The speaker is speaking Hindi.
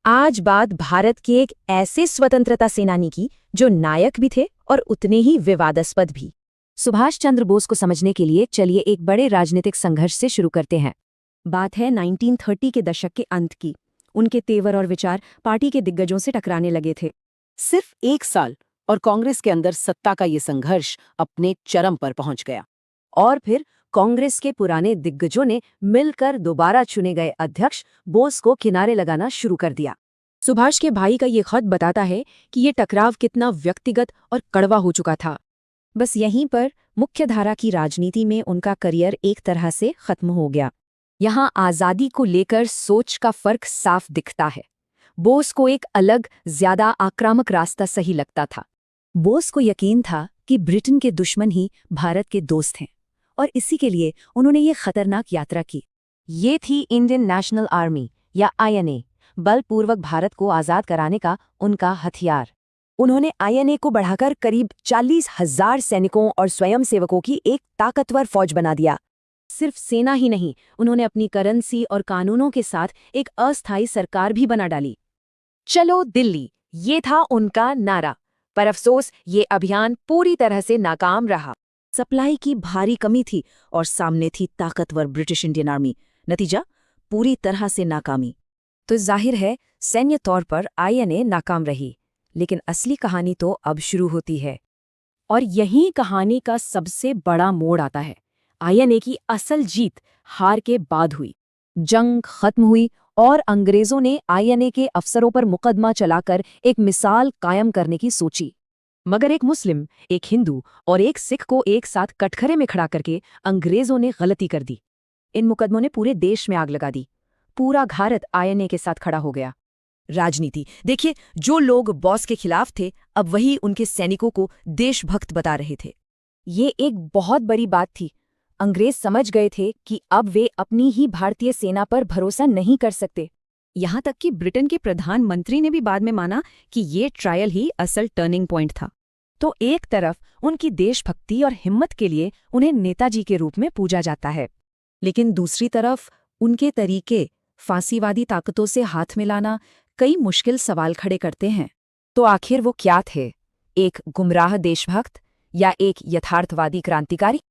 आज बात भारत के एक ऐसे स्वतंत्रता सेनानी की जो नायक भी थे और उतने ही विवादास्पद भी। सुभाष चंद्र बोस को समझने के लिए चलिए एक बड़े राजनीतिक संघर्ष से शुरू करते हैं। बात है 1930 के दशक के अंत की। उनके तेवर और विचार पार्टी के दिग्गजों से टकराने लगे थे। सिर्फ एक साल और कांग्रेस के अंदर सत्ता का ये संघर्ष अपने चरम पर पहुंच गया। और फिर कांग्रेस के पुराने दिग्गजों ने मिलकर दोबारा चुने गए अध्यक्ष बोस को किनारे लगाना शुरू कर दिया। सुभाष के भाई का ये खत बताता है कि ये टकराव कितना व्यक्तिगत और कड़वा हो चुका था। बस यहीं पर मुख्यधारा की राजनीति में उनका करियर एक तरह से खत्म हो गया। यहाँ आज़ादी को लेकर सोच का फर्क साफ दिखता है। बोस को एक अलग, ज्यादा आक्रामक रास्ता सही लगता था। बोस को यकीन था कि ब्रिटेन के दुश्मन ही भारत के दोस्त हैं, और इसी के लिए उन्होंने ये खतरनाक यात्रा की। ये थी इंडियन नेशनल आर्मी या INA, बलपूर्वक भारत को आज़ाद कराने का उनका हथियार। उन्होंने INA को बढ़ाकर करीब 40,000 सैनिकों और स्वयंसेवकों की एक ताकतवर फौज बना दिया। सिर्फ सेना ही नहीं, उन्होंने अपनी करेंसी और कानूनों के साथ एक अस्थायी सरकार भी बना डाली। चलो दिल्ली, ये था उनका नारा। पर अफसोस, ये अभियान पूरी तरह से नाकाम रहा। सप्लाई की भारी कमी थी और सामने थी ताकतवर ब्रिटिश इंडियन आर्मी। नतीजा, पूरी तरह से नाकामी। तो जाहिर है सैन्य तौर पर INA नाकाम रही, लेकिन असली कहानी तो अब शुरू होती है। और यही कहानी का सबसे बड़ा मोड़ आता है। INA की असल जीत हार के बाद हुई। जंग खत्म हुई और अंग्रेजों ने INA के अफसरों पर मुकदमा चलाकर एक मिसाल कायम करने की सोची। मगर एक मुस्लिम, एक हिंदू और एक सिख को एक साथ कटघरे में खड़ा करके अंग्रेजों ने गलती कर दी। इन मुकदमों ने पूरे देश में आग लगा दी। पूरा भारत INA के साथ खड़ा हो गया। राजनीति देखिए, जो लोग बॉस के खिलाफ थे अब वही उनके सैनिकों को देशभक्त बता रहे थे। ये एक बहुत बड़ी बात थी। अंग्रेज समझ गए थे कि अब वे अपनी ही भारतीय सेना पर भरोसा नहीं कर सकते। यहाँ तक कि ब्रिटेन के प्रधानमंत्री ने भी बाद में माना कि ये ट्रायल ही असल टर्निंग पॉइंट था। तो एक तरफ उनकी देशभक्ति और हिम्मत के लिए उन्हें नेताजी के रूप में पूजा जाता है, लेकिन दूसरी तरफ उनके तरीके फांसीवादी ताकतों से हाथ मिलाना कई मुश्किल सवाल खड़े करते हैं। तो आखिर वो क्या थे? एक गुमराह देशभक्त या एक यथार्थवादी क्रांतिकारी?